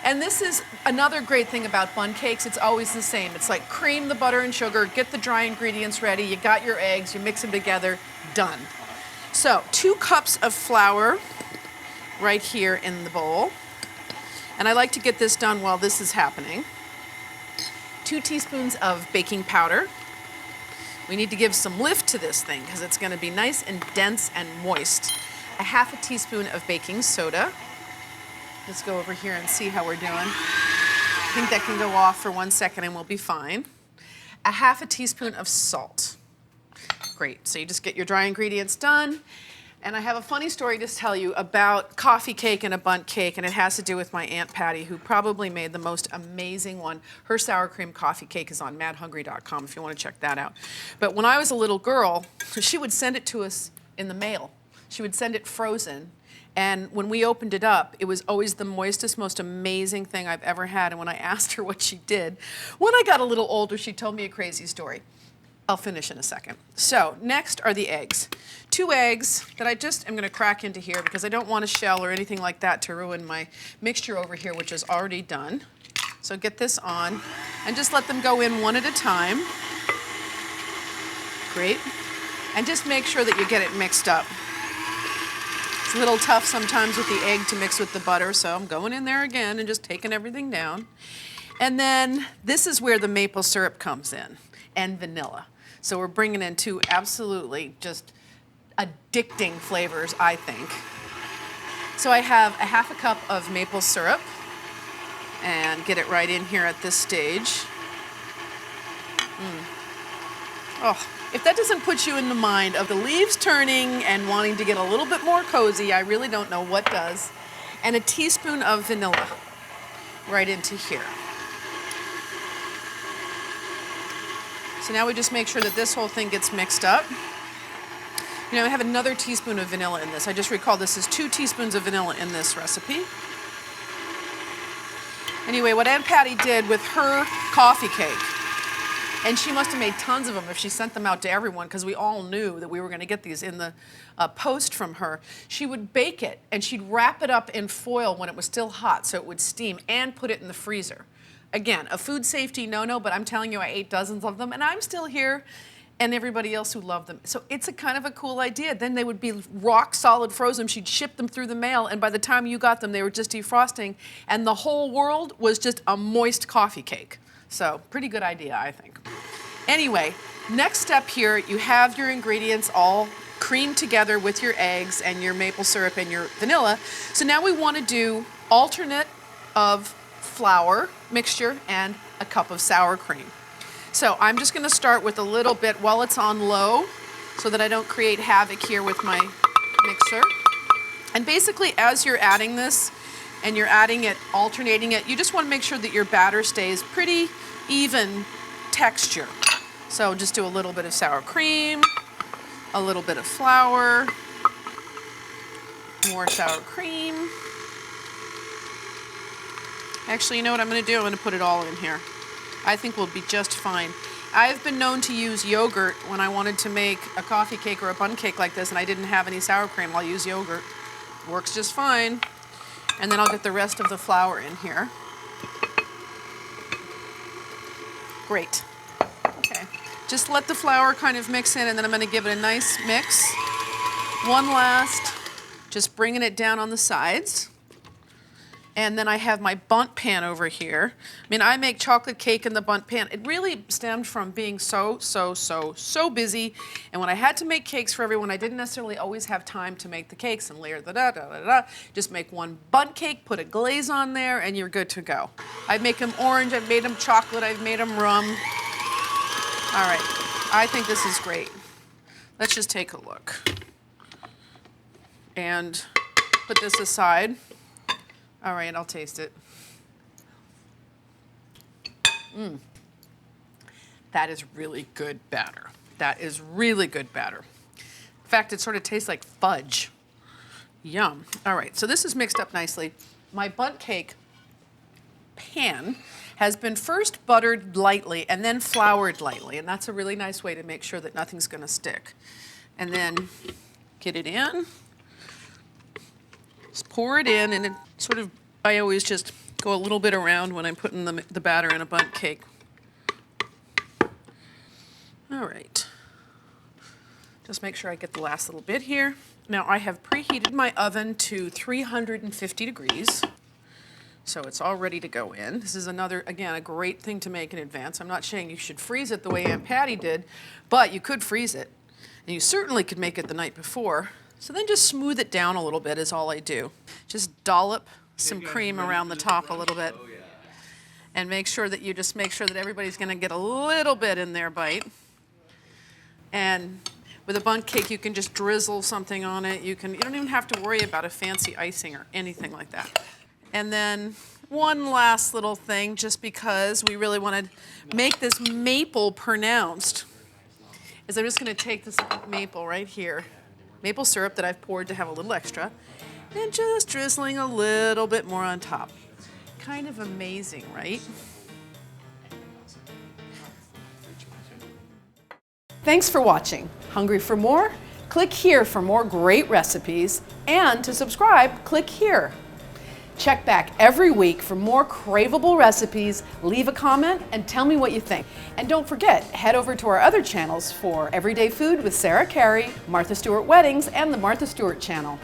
And this is another great thing about Bundt cakes. It's always the same. It's like cream the butter and sugar, get the dry ingredients ready, you got your eggs, you mix them together, done. So 2 cups of flour right here in the bowl. And I like to get this done while this is happening. 2 teaspoons of baking powder. We need to give some lift to this thing because it's going to be nice and dense and moist. 1/2 teaspoon of baking soda. Let's go over here and see how we're doing. I think that can go off for 1 second and we'll be fine. 1/2 teaspoon of salt. Great, so you just get your dry ingredients done. And I have a funny story to tell you about coffee cake and a Bundt cake, and it has to do with my Aunt Patty, who probably made the most amazing one. Her sour cream coffee cake is on madhungry.com if you want to check that out. But when I was a little girl, she would send it to us in the mail. She would send it frozen. And when we opened it up, it was always the moistest, most amazing thing I've ever had. And when I asked her what she did, when I got a little older, she told me a crazy story. I'll finish in a second. So next are the eggs. 2 eggs that I just am going to crack into here because I don't want a shell or anything like that to ruin my mixture over here, which is already done. So get this on and just let them go in one at a time. Great. And just make sure that you get it mixed up. It's a little tough sometimes with the egg to mix with the butter, so I'm going in there again and just taking everything down. And then this is where the maple syrup comes in, and vanilla. So we're bringing in 2 absolutely just addicting flavors, I think. So I have 1/2 cup of maple syrup, and get it right in here at this stage. Oh, if that doesn't put you in the mind of the leaves turning and wanting to get a little bit more cozy, I really don't know what does. And a teaspoon of vanilla right into here. So now we just make sure that this whole thing gets mixed up. You know, I have another teaspoon of vanilla in this. I just recall this is 2 teaspoons of vanilla in this recipe. Anyway, what Aunt Patty did with her coffee cake, and she must have made tons of them if she sent them out to everyone because we all knew that we were going to get these in the post from her. She would bake it and she'd wrap it up in foil when it was still hot so it would steam and put it in the freezer. Again, a food safety no-no, but I'm telling you I ate dozens of them and I'm still here and everybody else who loved them. So it's a kind of a cool idea. Then they would be rock solid frozen. She'd ship them through the mail and by the time you got them they were just defrosting and the whole world was just a moist coffee cake. So pretty good idea, I think. Anyway, next step here, you have your ingredients all creamed together with your eggs and your maple syrup and your vanilla. So now we want to do alternate of flour mixture and a cup of sour cream. So I'm just going to start with a little bit while it's on low so that I don't create havoc here with my mixer. And basically as you're adding this and you're adding it, alternating it, you just want to make sure that your batter stays pretty even texture. So just do a little bit of sour cream, a little bit of flour, more sour cream. Actually, you know what I'm going to do? I'm going to put it all in here. I think we'll be just fine. I've been known to use yogurt when I wanted to make a coffee cake or a Bundt cake like this and I didn't have any sour cream. I'll use yogurt. Works just fine. And then I'll get the rest of the flour in here. Great. Okay. Just let the flour kind of mix in and then I'm going to give it a nice mix. One last, just bringing it down on the sides. And then I have my Bundt pan over here. I mean, I make chocolate cake in the Bundt pan. It really stemmed from being so busy. And when I had to make cakes for everyone, I didn't necessarily always have time to make the cakes and layer the da-da-da-da. Just make one Bundt cake, put a glaze on there, and you're good to go. I make them orange, I've made them chocolate, I've made them rum. All right, I think this is great. Let's just take a look. And put this aside. All right, I'll taste it. That is really good batter. That is really good batter. In fact, it sort of tastes like fudge. Yum. All right, so this is mixed up nicely. My Bundt cake pan has been first buttered lightly and then floured lightly, and that's a really nice way to make sure that nothing's going to stick. And then get it in. Just pour it in, and it sort of, I always just Go a little bit around when I'm putting the batter in a bundt cake. All right. Just make sure I get the last little bit here. Now I have preheated my oven to 350 degrees. So it's all ready to go in. This is another, again, a great thing to make in advance. I'm not saying you should freeze it the way Aunt Patty did, but you could freeze it. And you certainly could make it the night before. So then just smooth it down a little bit is all I do. Just dollop some cream around the top a little bit. And make sure that you just make sure that everybody's gonna get a little bit in their bite. And with a bundt cake, you can just drizzle something on it. You don't even have to worry about a fancy icing or anything like that. And then one last little thing, just because we really want to make this maple pronounced, is I'm just going to take this maple right here, maple syrup that I've poured to have a little extra, and just drizzling a little bit more on top. Kind of amazing, right? Thanks for watching. Hungry for more? Click here for more great recipes, and to subscribe, click here. Check back every week for more craveable recipes, leave a comment, and tell me what you think. And don't forget, head over to our other channels for Everyday Food with Sarah Carey, Martha Stewart Weddings, and the Martha Stewart channel.